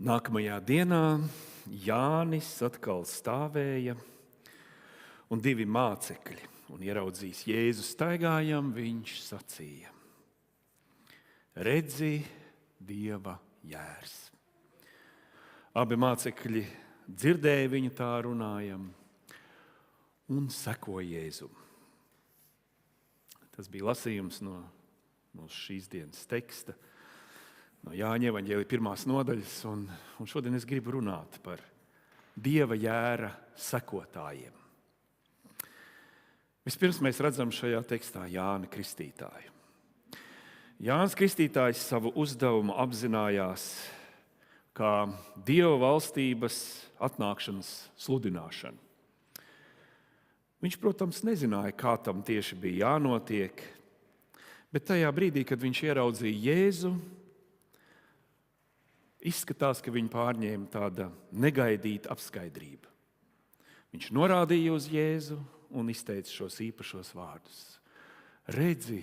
Nākamajā dienā Jānis atkal stāvēja, un divi mācekļi, un ieraudzījis Jēzu staigājam, viņš sacīja: Redzi, Dieva jērs. Abi mācekļi dzirdēja viņu tā runājam un sekoja Jēzum. Tas bija lasījums no šīs dienas teksta, no Jāņa evaņģēlija 1. nodaļas, un šodien es gribu runāt par Dieva jēra sekotājiem. Vispirms mēs redzam šajā tekstā Jāni Kristītāju. Jānis Kristītājs savu uzdevumu apzinājās kā Dieva valstības atnākšanas sludināšanu. Viņš, protams, nezināja, kā tam tieši bija jānotiek, bet tajā brīdī, kad viņš ieraudzīja Jēzu, izskatās, ka viņu pārņēma tāda negaidīta apskaidrība. Viņš norādīja uz Jēzu un izteica šos īpašos vārdus: Redzi,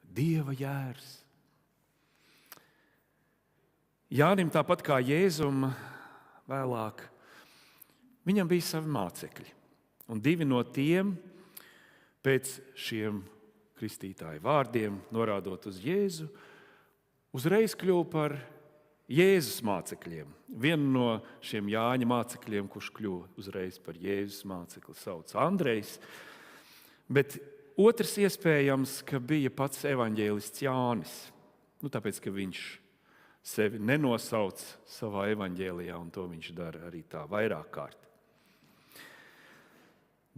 Dieva jērs. Jānim, tāpat kā Jēzum vēlāk, viņam bija savi mācekļi. Un divi no tiem pēc šiem kristītāju vārdiem, norādot uz Jēzu, uzreiz kļuva par Jēzus mācekļiem. Vienu no šiem Jāņa mācekļiem, kurš kļuva uzreiz par Jēzus mācekli, sauc Andrejs. Bet otrs iespējams, ka bija pats evaņģēlists Jānis. Tāpēc, ka viņš sevi nenosauc savā evaņģēlijā, un to viņš dara arī tā vairāk kārt.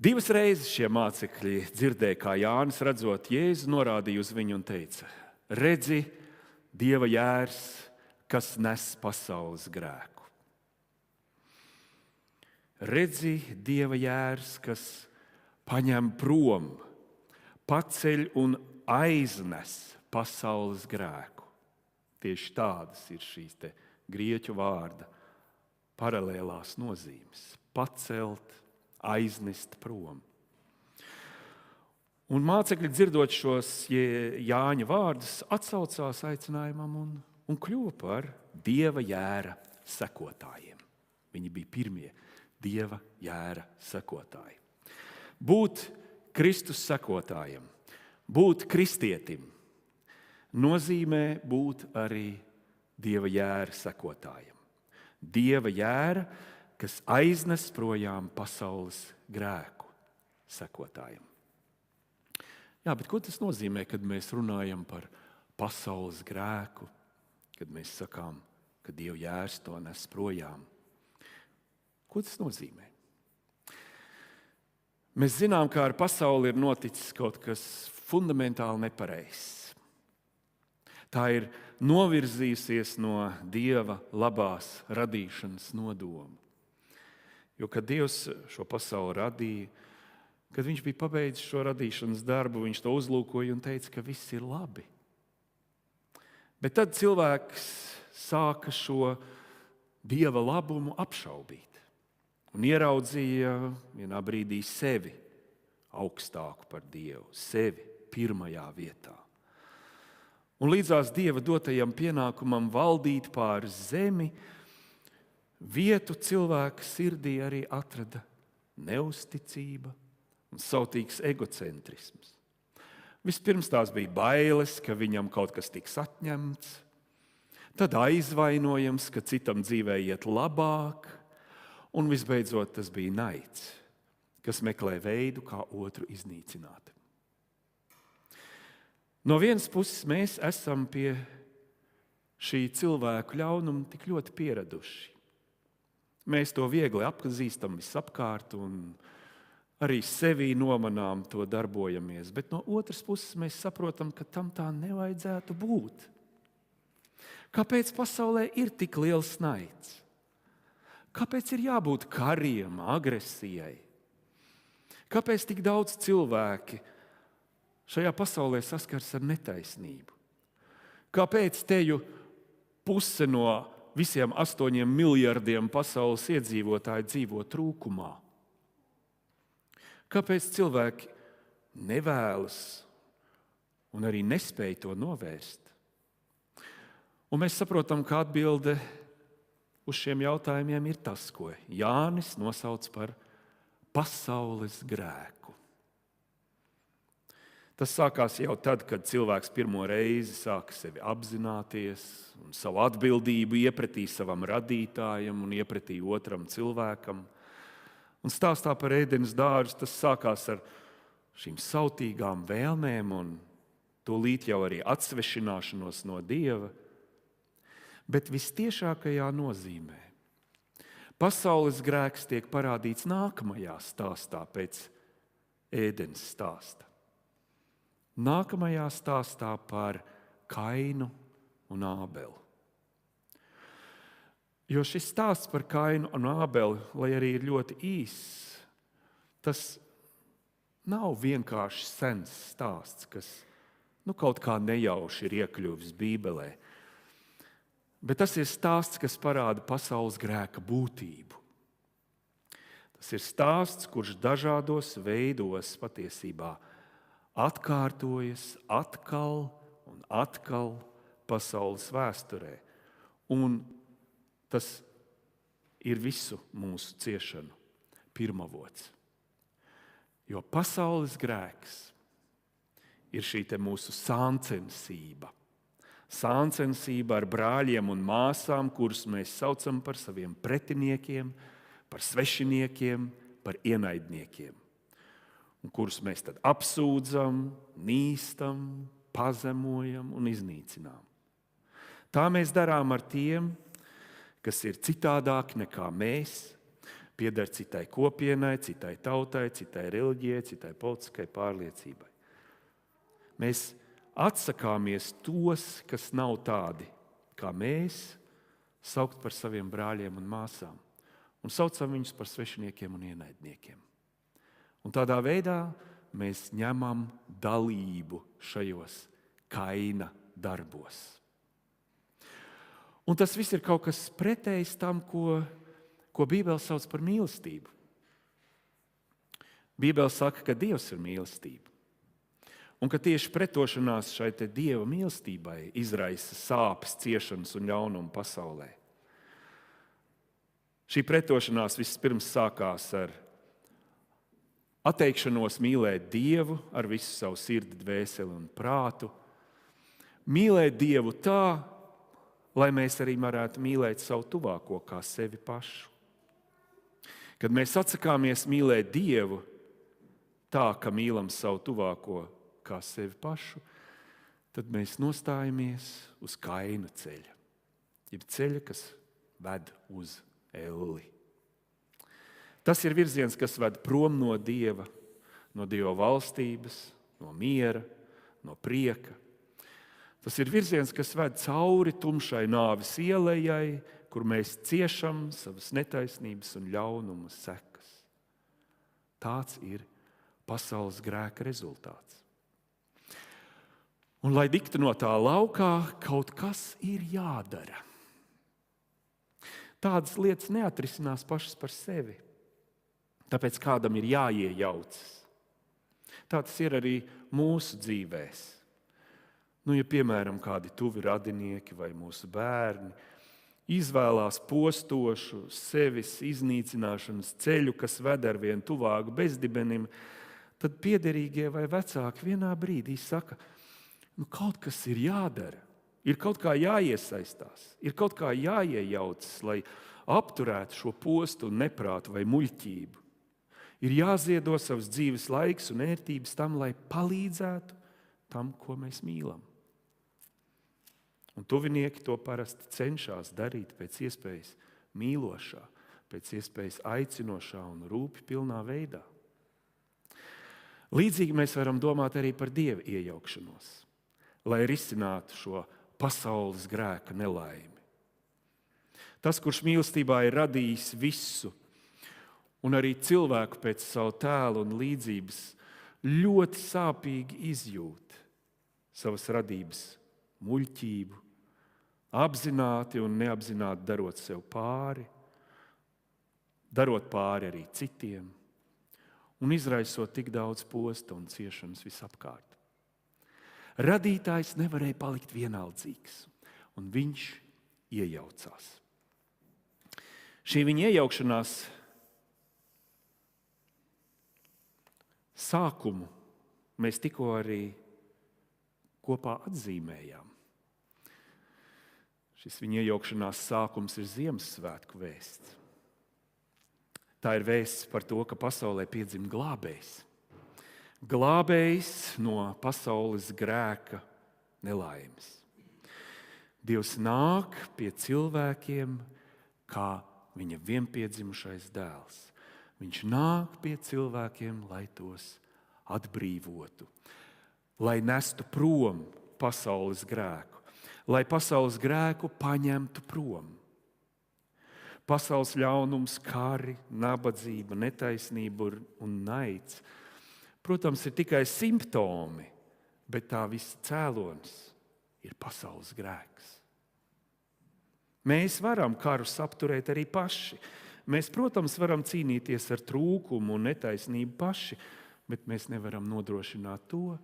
Divas reizes šie mācekļi dzirdēja, kā Jānis, redzot Jēzu, norādīja uz viņu un teica: Redzi, Dieva jērs, kas nes pasaules grēku. Redzi, Dieva jērs, kas paņem prom, paceļ un aiznes pasaules grēku. Tieši tādas ir šīs te grieķu vārda paralēlās nozīmes. Pacelt, aiznest prom. Un mācekļi, dzirdot šos Jāņa vārdus, atsaucās aicinājumam un kļuva par Dieva jēra sekotājiem. Viņi bija pirmie Dieva jēra sekotāji. Būt Kristus sekotājiem, būt kristietim, nozīmē būt arī Dieva jēra sekotājiem. Dieva jēra, kas aiznes projām pasaules grēku sekotājiem. Jā, bet ko tas nozīmē, kad mēs runājam par pasaules grēku, kad mēs sakām, ka Dieva jērs to nes projām? Ko tas nozīmē? Mēs zinām, ka ar pasauli ir noticis kaut kas fundamentāli nepareizs. Tā ir novirzījusies no Dieva labās radīšanas nodoma. Jo, kad Dievs šo pasauli radīja, kad viņš bija pabeidzis šo radīšanas darbu, viņš to uzlūkoja un teica, ka viss ir labi. Bet tad cilvēks sāka šo Dieva labumu apšaubīt. Un ieraudzīja vienā brīdī sevi augstāku par Dievu, sevi pirmajā vietā. Un līdzās Dieva dotajam pienākumam valdīt pār zemi, vietu cilvēka sirdī arī atrada neusticība un sautīgs egocentrisms. Vispirms tās bija bailes, ka viņam kaut kas tiks atņemts, tad aizvainojums, ka citam dzīvē iet labāk, un visbeidzot tas bija naids, kas meklē veidu, kā otru iznīcināt. No vienas puses mēs esam pie šī cilvēku ļaunuma tik ļoti pieraduši. Mēs to viegli apzīstam visapkārt un arī sevī nomanām to darbojamies, bet no otras puses mēs saprotam, ka tam tā nevajadzētu būt. Kāpēc pasaulē ir tik liels naids? Kāpēc ir jābūt kariem, agresijai? Kāpēc tik daudz cilvēki šajā pasaulē saskars ar netaisnību? Kāpēc teju puse no visiem 8 miljardiem pasaules iedzīvotāju dzīvo trūkumā? Kāpēc cilvēki nevēlas un arī nespēja to novērst? Un mēs saprotam, ka atbilde uz šiem jautājumiem ir tas, ko Jānis nosauc par pasaules grēku. Tas sākās jau tad, kad cilvēks pirmo reizi sāka sevi apzināties un savu atbildību iepratī savam radītājam un iepratī otram cilvēkam. Un stāstā par Ēdenes dārzu tas sākās ar šīm sautīgām vēlmēm un tūlīt jau arī atsvešināšanos no Dieva. Bet vistiešākajā nozīmē pasaules grēks tiek parādīts nākamajā stāstā pēc Ēdenes stāsta. Nākamajā stāstā par Kainu un Ābeli. Jo šis stāsts par Kainu un Ābeli, lai arī ir ļoti īss, tas nav vienkārši sens stāsts, kas kaut kā nejauši ir iekļuvis Bībelē. Bet tas ir stāsts, kas parāda pasaules grēka būtību. Tas ir stāsts, kurš dažādos veidos patiesībā atkārtojas atkal un atkal pasaules vēsturē. Un tas ir visu mūsu ciešanu pirmavots. Jo pasaules grēks ir šī mūsu sāncensība. Sāncensība ar brāļiem un māsām, kurus mēs saucam par saviem pretiniekiem, par svešiniekiem, par ienaidniekiem. Un kurus mēs tad apsūdzam, nīstam, pazemojam un iznīcinām. Tā mēs darām ar tiem, kas ir citādāki nekā mēs, pieder citai kopienai, citai tautai, citai reliģijai, citai politiskai pārliecībai. Mēs atsakāmies tos, kas nav tādi kā mēs, saukt par saviem brāļiem un māsām, un saucam viņus par svešiniekiem un ienaidniekiem. Un tādā veidā mēs ņemam dalību šajos Kaina darbos. Un tas viss ir kaut kas pretējs tam, ko Bībele sauc par mīlestību. Bībele saka, ka Dievs ir mīlestība. Un ka tieši pretošanās šai Dieva mīlestībai izraisa sāpes, ciešanas un ļaunumu pasaulē. Šī pretošanās vispirms sākās ar atteikšanos mīlēt Dievu ar visu savu sirdi, dvēseli un prātu. Mīlēt Dievu tā, lai mēs arī varētu mīlēt savu tuvāko kā sevi pašu. Kad mēs atsakāmies mīlēt Dievu tā, ka mīlam savu tuvāko kā sevi pašu, tad mēs nostājamies uz Kaina ceļa. Jeb ceļa, kas ved uz elli. Tas ir virziens, kas ved prom no Dieva valstības, no miera, no prieka. Tas ir virziens, kas ved cauri tumšai nāves ielejai, kur mēs ciešam savas netaisnības un ļaunuma sekas. Tāds ir pasaules grēka rezultāts. Un, lai tiktu no tā laukā, kaut kas ir jādara. Tādas lietas neatrisinās pašas par sevi. Tāpēc kādam ir jāiejaucas. Tā tas ir arī mūsu dzīvēs. Ja piemēram kādi tuvi radinieki vai mūsu bērni izvēlās postošu sevis iznīcināšanas ceļu, kas ved ar vien tuvāk bezdibenim, tad piederīgie vai vecāki vienā brīdī saka, kaut kas ir jādara, ir kaut kā jāiesaistās, ir kaut kā jāiejaucas, lai apturētu šo postu un neprātu vai muļķību. Ir jāziedo savas dzīves laiks un ērtības tam, lai palīdzētu tam, ko mēs mīlam. Un tuvinieki to parasti cenšas darīt pēc iespējas mīlošā, pēc iespējas aicinošā un rūpju pilnā veidā. Līdzīgi mēs varam domāt arī par Dieva iejaukšanos, lai risinātu šo pasaules grēka nelaimi. Tas, kurš mīlestībā ir radījis visu, un arī cilvēku pēc savu tēlu un līdzības, ļoti sāpīgi izjūt savas radības muļķību, apzināti un neapzināti darot sev pāri, darot pāri arī citiem un izraisot tik daudz posta un ciešanas visapkārt. Radītājs nevarēja palikt vienaldzīgs, un viņš iejaucās. Šī viņa iejaukšanās sākumu mēs tikko arī kopā atzīmējām. Šis viņa iejaukšanās sākums ir Ziemassvētku vēsts. Tā ir vēsts par to, ka pasaulē piedzima glābējs. Glābējs no pasaules grēka nelaimes. Dievs nāk pie cilvēkiem kā viņa vienpiedzimušais dēls. Viņš nāk pie cilvēkiem, lai tos atbrīvotu, lai nestu prom pasaules grēku, lai pasaules grēku paņemtu prom. Pasaules ļaunums, kari, nabadzība, netaisnība un naids, protams, ir tikai simptomi, bet tā visa cēlonis ir pasaules grēks. Mēs varam karus apturēt arī paši. Mēs, protams, varam cīnīties ar trūkumu un netaisnību paši, bet mēs nevaram nodrošināt to,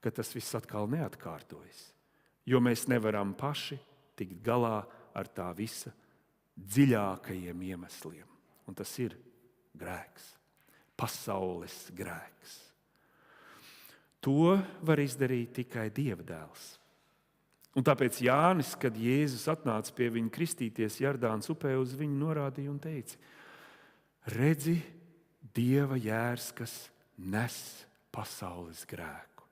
ka tas viss atkal neatkārtojas. Jo mēs nevaram paši tikt galā ar tā visa dziļākajiem iemesliem. Un tas ir grēks, pasaules grēks. To var izdarīt tikai Dieva dēls. Un tāpēc Jānis, kad Jēzus atnāca pie viņa kristīties Jardānas upē, uz viņu norādīja un teica: redzi, Dieva jērs, kas nes pasaules grēku.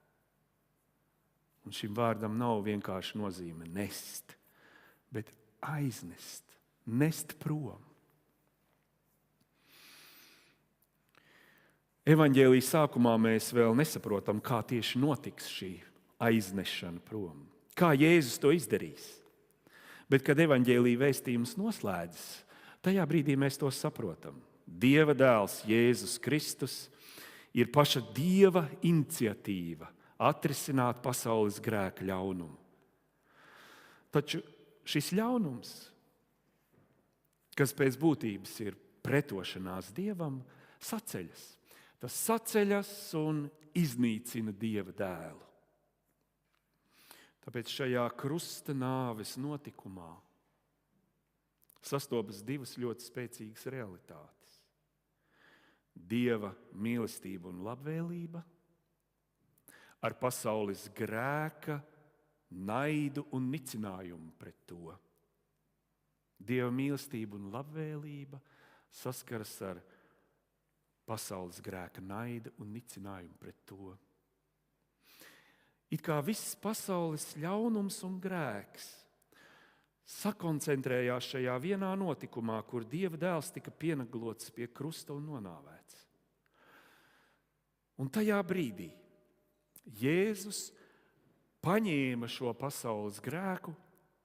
Un šim vārdam nav vienkārši nozīme nest, bet aiznest, nest prom. Evaņģēlijas sākumā mēs vēl nesaprotam, kā tieši notiks šī aiznešana prom. Kā Jēzus to izdarīs. Bet, kad evaņģēlija vēstījums noslēdzas, tajā brīdī mēs to saprotam. Dieva dēls Jēzus Kristus ir paša Dieva iniciatīva atrisināt pasaules grēka ļaunumu. Taču šis ļaunums, kas pēc būtības ir pretošanās Dievam, saceļas. Tas saceļas un iznīcina Dieva dēlu. Tāpēc šajā krusta nāves notikumā sastopas divas ļoti spēcīgas realitātes. Dieva mīlestība un labvēlība ar pasaules grēka, naidu un nicinājumu pret to. Dieva mīlestība un labvēlība saskaras ar pasaules grēka, naida un nicinājumu pret to. It kā viss pasaules ļaunums un grēks sakoncentrējās šajā vienā notikumā, kur Dieva dēls tika pienaglots pie krusta un nonāvēts. Un tajā brīdī Jēzus paņēma šo pasaules grēku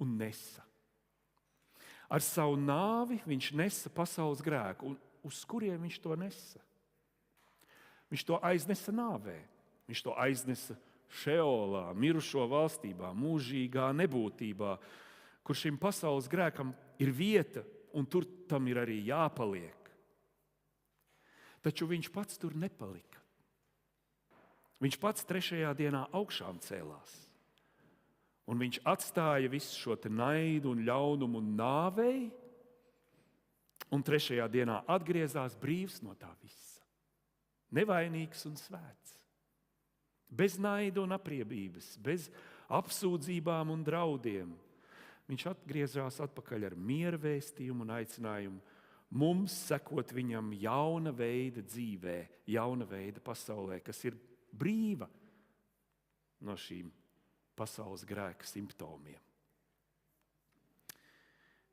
un nesa. Ar savu nāvi viņš nesa pasaules grēku. Un uz kuriem viņš to nesa? Viņš to aiznesa nāvē. Viņš to aiznesa Šeolā, mirušo valstībā, mūžīgā nebūtībā, kur šim pasaules grēkam ir vieta, un tur tam ir arī jāpaliek. Taču viņš pats tur nepalika. Viņš pats 3. dienā augšām cēlās. Un viņš atstāja visu šo naidu un ļaunumu nāvei, un 3. dienā atgriezās brīvs no tā visa. Nevainīgs un svēts. Bez naida un apriebības, bez apsūdzībām un draudiem. Viņš atgriezās atpakaļ ar miera vēstījumu un aicinājumu mums sekot viņam jauna veida dzīvē, jauna veida pasaulē, kas ir brīva no šīm pasaules grēka simptomiem.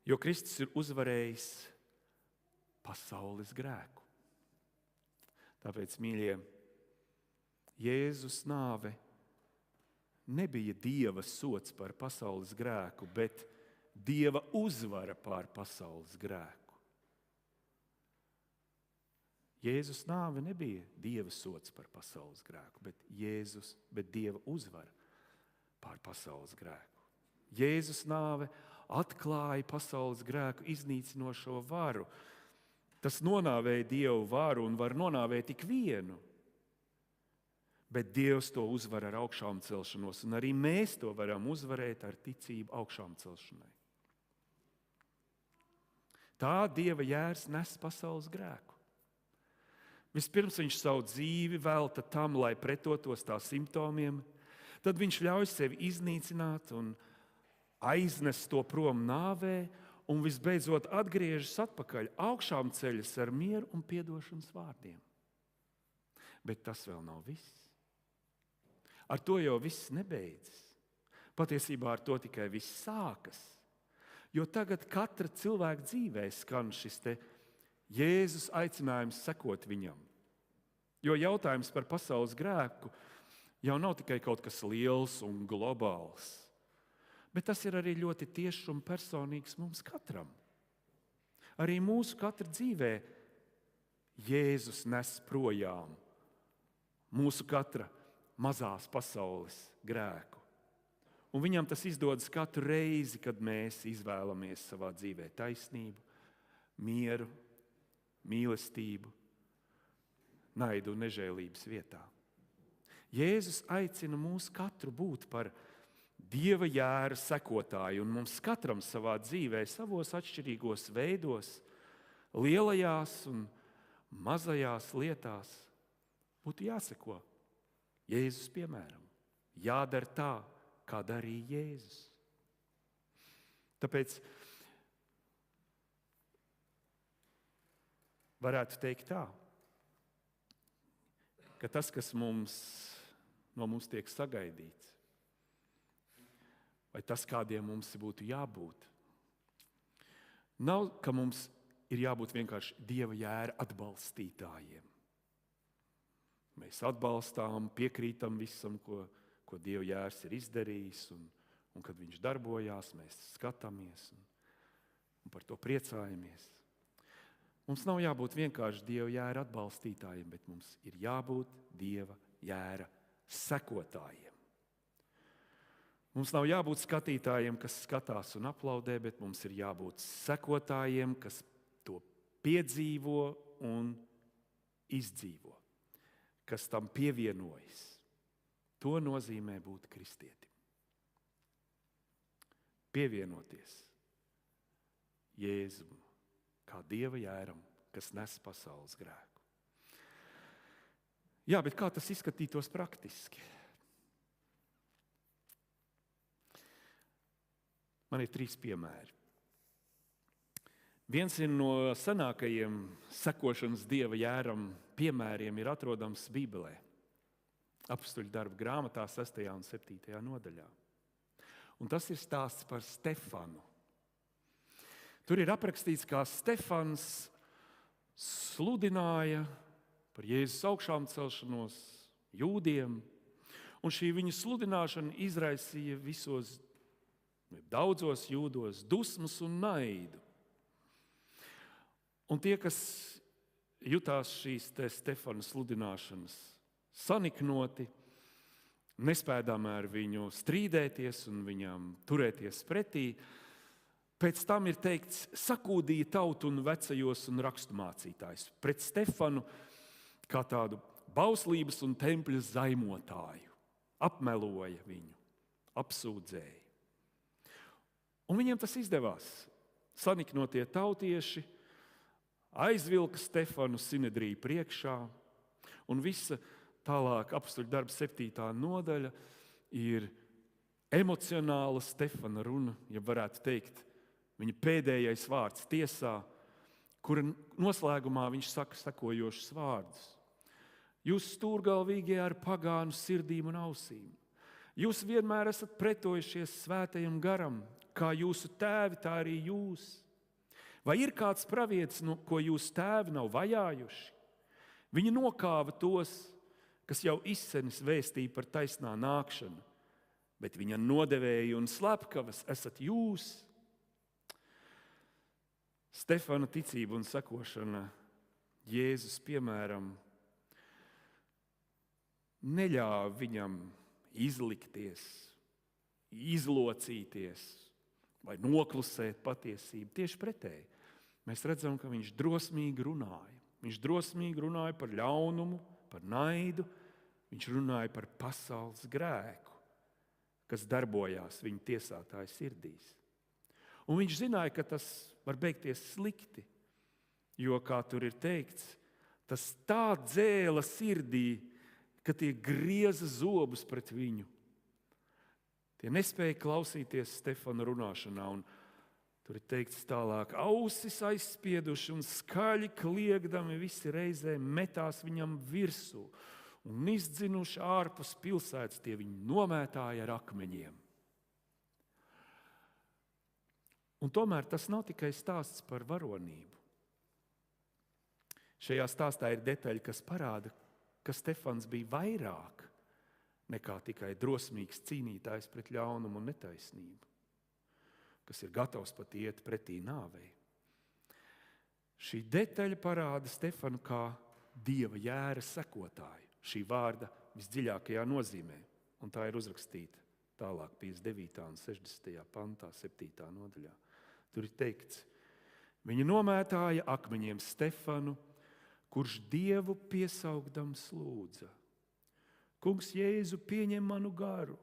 Jo Kristus ir uzvarējis pasaules grēku. Tāpēc, mīļie, Jēzus nāve nebija Dieva sods par pasaules grēku, bet Dieva uzvara pār pasaules grēku. Jēzus nāve nebija Dieva sods par pasaules grēku, bet Dieva uzvara pār pasaules grēku. Jēzus nāve atklāja pasaules grēku iznīcinošo varu. Tas nonāvēja Dievu varu un var nonāvēt tik vienu. Bet Dievs to uzvar ar augšām celšanos, un arī mēs to varam uzvarēt ar ticību augšām celšanai. Tā Dieva jērs nes pasaules grēku. Vispirms viņš savu dzīvi velta tam, lai pretotos tā simptomiem, tad viņš ļauj sevi iznīcināt un aiznes to prom nāvē, un visbeidzot atgriežas atpakaļ, augšām ceļas ar mieru un piedošanas vārdiem. Bet tas vēl nav viss. Ar to jau viss nebeidzas. Patiesībā ar to tikai viss sākas. Jo tagad katra cilvēka dzīvē skan šis Jēzus aicinājums sekot viņam. Jo jautājums par pasaules grēku jau nav tikai kaut kas liels un globāls, bet tas ir arī ļoti tiešs un personīgs mums katram. Arī mūsu katra dzīvē Jēzus nes projām mūsu katra mazās pasaules grēku. Un viņam tas izdodas katru reizi, kad mēs izvēlamies savā dzīvē taisnību, mieru, mīlestību, naidu un nežēlības vietā. Jēzus aicina mūs katru būt par Dieva jēra sekotāju, un mums katram savā dzīvē, savos atšķirīgos veidos, lielajās un mazajās lietās būtu jāseko Jēzus piemēram. Jādara tā, kā darīja Jēzus. Tāpēc varētu teikt tā, ka tas, kas no mums tiek sagaidīts, vai tas, kādiem mums būtu jābūt, nav, ka mums ir jābūt vienkārši Dieva jēra atbalstītājiem. Mēs atbalstām, piekrītam visam, ko Dieva jērs ir izdarījis, un kad viņš darbojās, mēs skatāmies un par to priecājamies. Mums nav jābūt vienkārši Dieva jēra atbalstītājiem, bet mums ir jābūt Dieva jēra sekotājiem. Mums nav jābūt skatītājiem, kas skatās un aplaudē, bet mums ir jābūt sekotājiem, kas to piedzīvo un izdzīvo, kas tam pievienojas. To nozīmē būt kristietim. Pievienoties Jēzum kā Dieva jēram, kas nes pasaules grēku. Jā, bet kā tas izskatītos praktiski? Man ir 3 piemēri. Viens no senākajiem sekošanas Dieva jēram piemēriem ir atrodams Bībelē, Apostļu darbu grāmatā 6. un 7. nodaļā. Un tas ir stāsts par Stefanu. Tur ir aprakstīts, kā Stefans sludināja par Jēzus augšām celšanos jūdiem, un šī viņa sludināšana izraisīja daudzos jūdos dusmas un naidu. Un tie, kas jutās šīs Stefana sludināšanas saniknoti, nespēdām ar viņu strīdēties un viņam turēties pretī, pēc tam ir teikts, sakūdīja tautu un vecajos un raksturmācītājus pret Stefanu kā tādu bauslības un tempļa zaimotāju. Apmeloja viņu, apsūdzēja. Un viņiem tas izdevās. Saniknotie tautieši aizvilka Stefanu Sinedrija priekšā, un visa tālāk Apostļu darba 7. nodaļa ir emocionāla Stefana runa, ja varētu teikt, viņa pēdējais vārds tiesā, kura noslēgumā viņš saka sekojošus vārdus. Jūs stūrgalvīgie ar pagānu sirdīm un ausīm. Jūs vienmēr esat pretojušies svētajam garam, kā jūsu tēvi, tā arī jūs. Vai ir kāds pravietis, ko jūsu tēvi nav vajājuši? Viņi nokāva tos, kas jau izsenis vēstīja par taisnā nākšanu, bet viņa nodevēja un slepkavas esat jūs. Stefana ticība un sekošana Jēzus piemēram neļāva viņam izlikties, izlocīties vai noklusēt patiesību. Tieši pretēji. Mēs redzam, ka viņš drosmīgi runāja. Viņš drosmīgi runāja par ļaunumu, par naidu. Viņš runāja par pasaules grēku, kas darbojās viņa tiesātāja sirdīs. Un viņš zināja, ka tas var beigties slikti, jo, kā tur ir teikts, tas tā dzēla sirdī, ka tie grieza zobus pret viņu. Tie nespēja klausīties Stefana runāšanā, un tur ir teikts tālāk, ausis aizspieduši un skaļi kliegdami visi reizē metās viņam virsū, un izdzinuši ārpus pilsētas tie viņu nomētāja ar akmeņiem. Un tomēr tas nav tikai stāsts par varonību. Šajā stāstā ir detaļa, kas parāda, ka Stefans bija vairāk nekā tikai drosmīgs cīnītājs pret ļaunumu un netaisnību, kas ir gatavs pat iet pretī nāvei. Šī detaļa parāda Stefanu kā Dieva jēra sekotāju, šī vārda visdziļākajā nozīmē, un tā ir uzrakstīta tālāk 59. un 60. pantā, 7. nodaļā. Tur ir teikts, viņa nomētāja akmeņiem Stefanu, kurš Dievu piesaugdams lūdza. Kungs Jēzu, pieņem manu garu.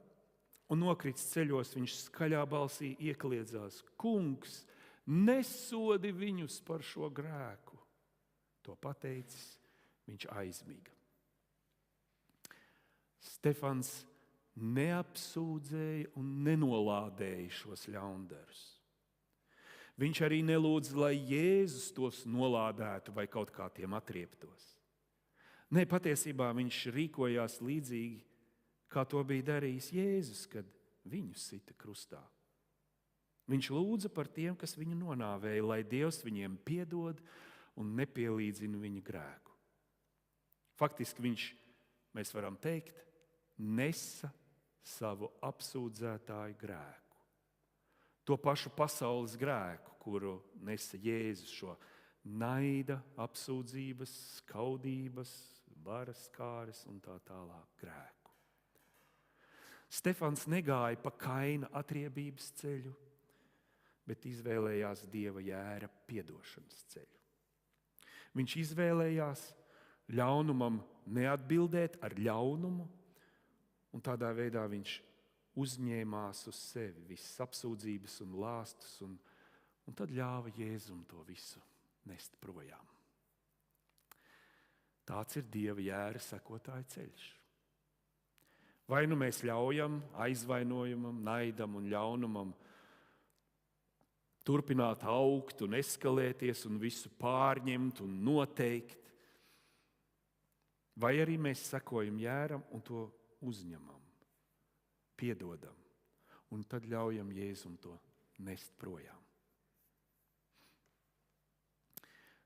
Un nokrits ceļos viņš skaļā balsī iekliedzās, Kungs, nesodi viņus par šo grēku. To pateicis, viņš aizmiga. Stefans neapsūdzēja un nenolādēja šos ļaundarus. Viņš arī nelūdza, lai Jēzus tos nolādētu vai kaut kā tiem atrieptos. Nē, patiesībā viņš rīkojās līdzīgi, kā to bija darījis Jēzus, kad viņu sita krustā. Viņš lūdza par tiem, kas viņu nonāvēja, lai Dievs viņiem piedod un nepielīdzina viņu grēku. Faktiski viņš, mēs varam teikt, nesa savu apsūdzētāju grēku. To pašu pasaules grēku, kuru nesa Jēzus, šo naida, apsūdzības, skaudības, varas kāres un tā tālāk grēku. Stefans negāja pa Kaina atriebības ceļu, bet izvēlējās Dieva jēra piedošanas ceļu. Viņš izvēlējās ļaunumam neatbildēt ar ļaunumu, un tādā veidā viņš uzņēmās uz sevi visas apsūdzības un lāstus, un tad ļāva Jēzum to visu nest projām. Tāds ir Dieva jēra sekotāja ceļš. Vai nu mēs ļaujam aizvainojumam, naidam un ļaunumam turpināt augt un eskalēties un visu pārņemt un noteikt, vai arī mēs sekojam jēram un to uzņemam, piedodam, un tad ļaujam Jēzum to nest projām.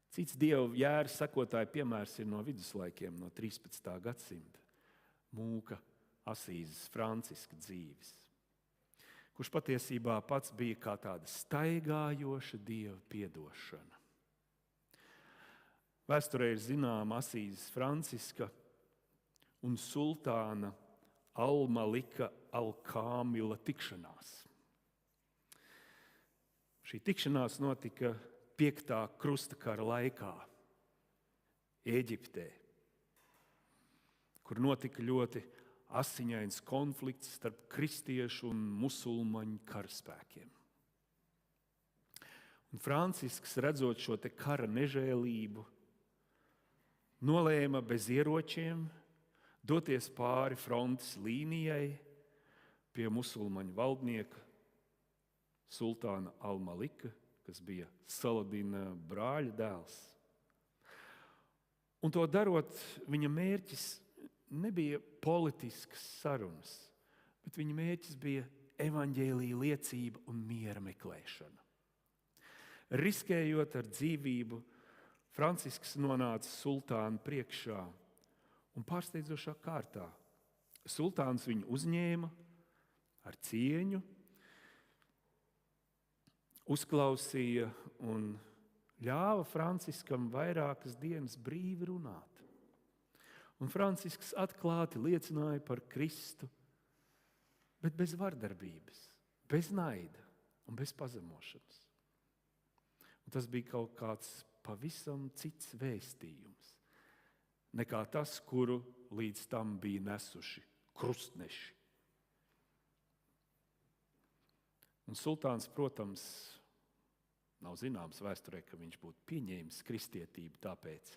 Cits Dieva jēra sekotāja piemērs ir no viduslaikiem, no 13. gadsimta. Mūka Asīzes Franciska dzīves, kurš patiesībā pats bija kā tāda staigājoša Dieva piedošana. Vēsturē ir zināma Asīzes Franciska un sultāna Al-Malika Al-Kāmila tikšanās. Šī tikšanās notika 5. krustakara laikā Ēģiptē, kur notika ļoti asiņains konflikts starp kristiešu un musulmaņu karaspēkiem. Un Francisks, redzot šo te kara nežēlību, nolēma bez ieročiem doties pāri frontes līnijai pie musulmaņu valdnieka sultāna Al-Malika, kas bija Saladina brāļa dēls. Un to darot, viņa mērķis nebija politiskas sarunas, bet viņa mērķis bija evaņģēlija liecība un miera meklēšana. Riskējot ar dzīvību, Francisks nonāca sultāna priekšā un pārsteidzošā kārtā. Sultāns viņu uzņēma ar cieņu, uzklausīja un ļāva Franciskam vairākas dienas brīvi runāt. Un Francisks atklāti liecināja par Kristu, bet bez vardarbības, bez naida un bez pazemošanas. Un tas bija kaut kāds pavisam cits vēstījums nekā tas, kuru līdz tam bija nesuši krustneši. Un sultāns, protams, Nav zināms vēsturē, ka viņš būtu pieņēmis kristietību tāpēc.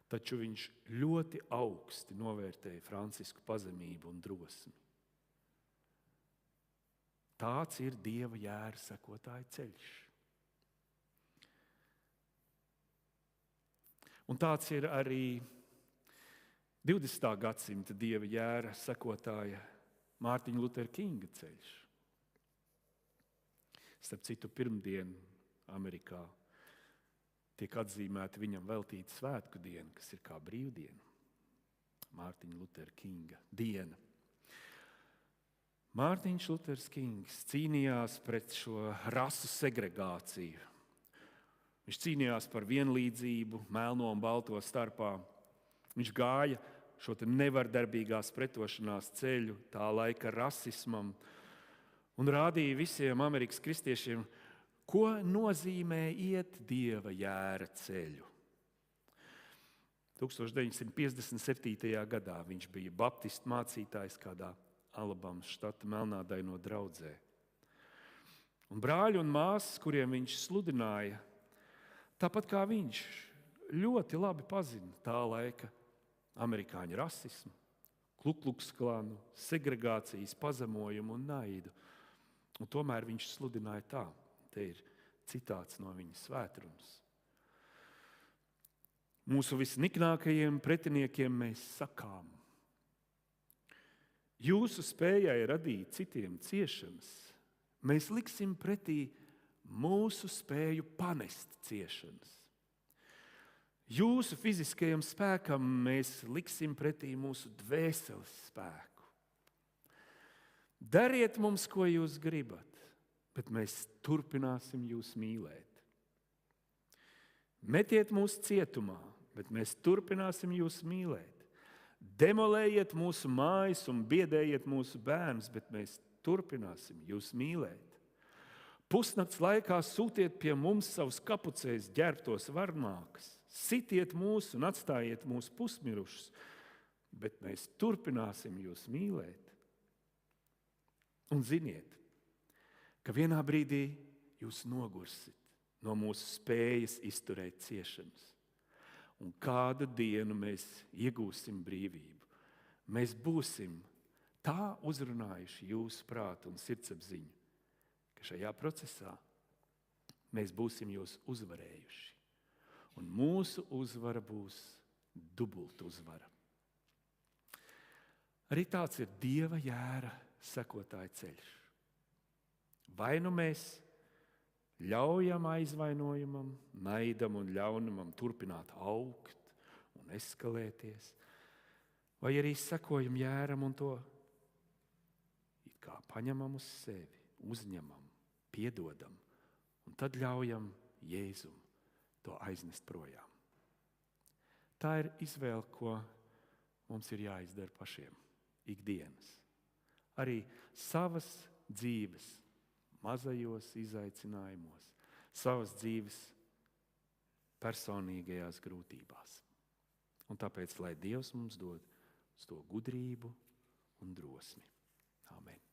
Taču viņš ļoti augsti novērtēja Francisku pazemību un drosmi. Tāds ir Dieva jēra sekotāja ceļš. Un tāds ir arī 20. gadsimta Dieva jēra sekotāja Mārtiņa Lutera Kinga ceļš. Starp citu, pirmdien Amerikā tiek atzīmēta viņam veltīta svētku diena, kas ir kā brīvdiena. Mārtiņa Lutera Kinga diena. Mārtiņš Luters Kings cīnījās pret šo rasu segregāciju. Viņš cīnījās par vienlīdzību, melno un balto starpā. Viņš gāja šo nevardarbīgās pretošanās ceļu, tā laika rasismam, un rādīja visiem Amerikas kristiešiem, ko nozīmē iet Dieva jēra ceļu. 1957. gadā viņš bija baptistu mācītājs kādā Alabamas štata Melnādaino draudzē. Un brāļi un māsas, kuriem viņš sludināja, tāpat kā viņš, ļoti labi pazina tā laika amerikāņu rasismu, Kluklukslānu, segregācijas pazemojumu un naidu. Un tomēr viņš sludināja tā. Te ir citāts no viņa svētrunas. Mūsu visniknākajiem pretiniekiem mēs sakām: jūsu spējai radīt citiem ciešanas, mēs liksim pretī mūsu spēju panest ciešanas. Jūsu fiziskajam spēkam mēs liksim pretī mūsu dvēseles spēku. Dariet mums, ko jūs gribat, bet mēs turpināsim jūs mīlēt. Metiet mūs cietumā, bet mēs turpināsim jūs mīlēt. Demolējiet mūsu mājas un biedējiet mūsu bērnus, bet mēs turpināsim jūs mīlēt. Pusnakts laikā sūtiet pie mums savus kapucēs ģērbtos varmākas, sitiet mūs un atstājiet mūs pusmirušus, bet mēs turpināsim jūs mīlēt. Un ziniet, ka vienā brīdī jūs nogursit no mūsu spējas izturēt ciešanas. Un kādu dienu mēs iegūsim brīvību. Mēs būsim tā uzrunājuši jūsu prātu un sirdsapziņu, ka šajā procesā mēs būsim jūs uzvarējuši. Un mūsu uzvara būs dubulta uzvara. Arī tāds ir Dieva jēra sekotāja ceļš. Vai nu mēs ļaujam aizvainojumam, naidam un ļaunumam turpināt augt un eskalēties, vai arī sekojam jēram un to it kā paņemam uz sevi, uzņemam, piedodam, un tad ļaujam Jēzum to aiznest projām. Tā ir izvēle, ko mums ir jāizdara pašiem ikdienas. Arī savas dzīves mazajos izaicinājumos, savas dzīves personīgajās grūtībās. Un tāpēc, lai Dievs mums dod uz to gudrību un drosmi. Āmen.